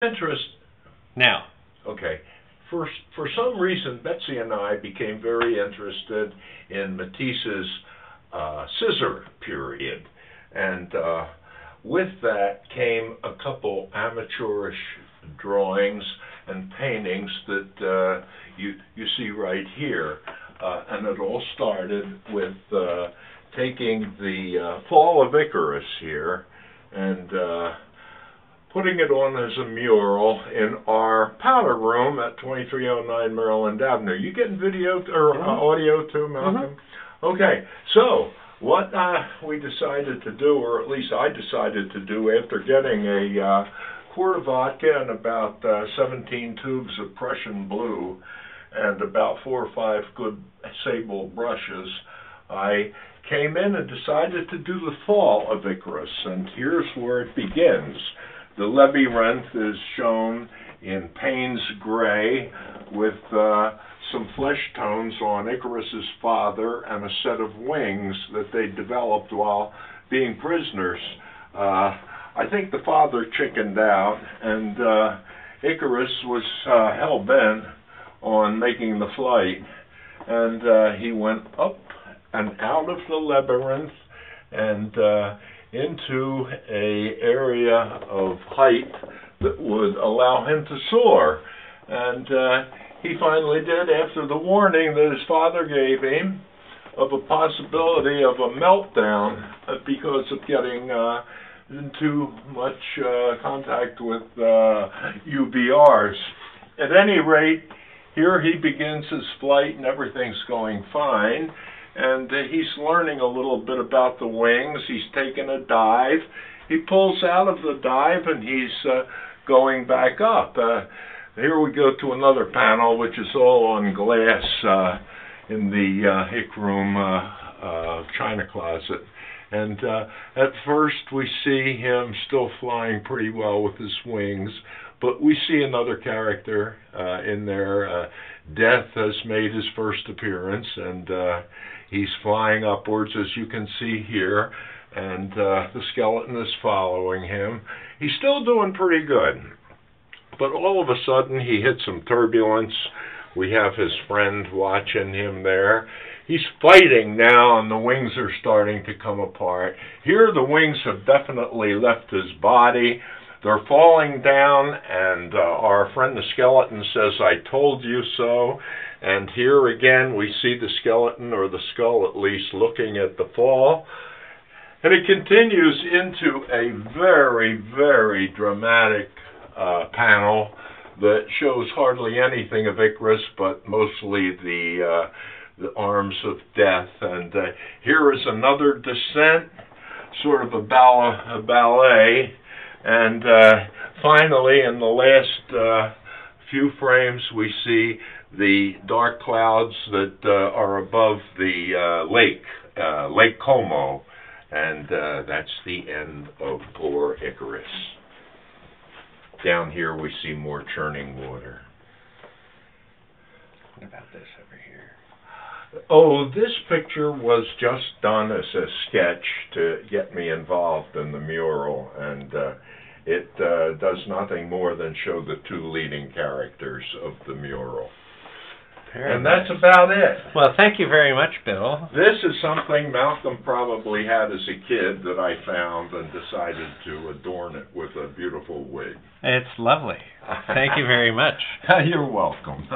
interest. Now. Okay. For some reason, Betsy and I became very interested in Matisse's scissor period. And with that came a couple amateurish drawings and paintings that you see right here. And it all started with taking the Fall of Icarus here and putting it on as a mural in our powder room at 2309 Maryland Avenue. You getting video or audio too, Malcolm? Okay, so what we decided to do, or at least I decided to do, after getting a quart of vodka and about 17 tubes of Prussian Blue and about 4 or 5 good sable brushes, I came in and decided to do the Fall of Icarus, and here's where it begins. The labyrinth is shown in Payne's gray with some flesh tones on Icarus's father and a set of wings that they developed while being prisoners. I think the father chickened out, and Icarus was hell-bent on making the flight. And he went up and out of the labyrinth and into an area of height that would allow him to soar. And he finally did, after the warning that his father gave him of a possibility of a meltdown because of getting in too much contact with UVRs. At any rate, here he begins his flight and everything's going fine. And he's learning a little bit about the wings. He's taken a dive. He pulls out of the dive and he's going back up. Here we go to another panel, which is all on glass in the hick room china closet. And at first we see him still flying pretty well with his wings, but we see another character in there. Death has made his first appearance, and he's flying upwards, as you can see here, and the skeleton is following him. He's still doing pretty good, but all of a sudden he hits some turbulence. We have his friend watching him there. He's fighting now, and the wings are starting to come apart. Here the wings have definitely left his body. They're falling down, and our friend the skeleton says, "I told you so." And here again we see the skeleton, or the skull at least, looking at the fall. And it continues into a very, very dramatic panel that shows hardly anything of Icarus, but mostly the arms of death. And here is another descent, sort of a ballet. And finally, in the last few frames, we see the dark clouds that are above the Lake Como, and that's the end of poor Icarus. Down here we see more churning water. What about this over here? Oh, this picture was just done as a sketch to get me involved in the mural, and it does nothing more than show the two leading characters of the mural. And that's about it. Well, thank you very much, Bill. This is something Malcolm probably had as a kid that I found and decided to adorn it with a beautiful wig. It's lovely. Thank you very much. You're welcome.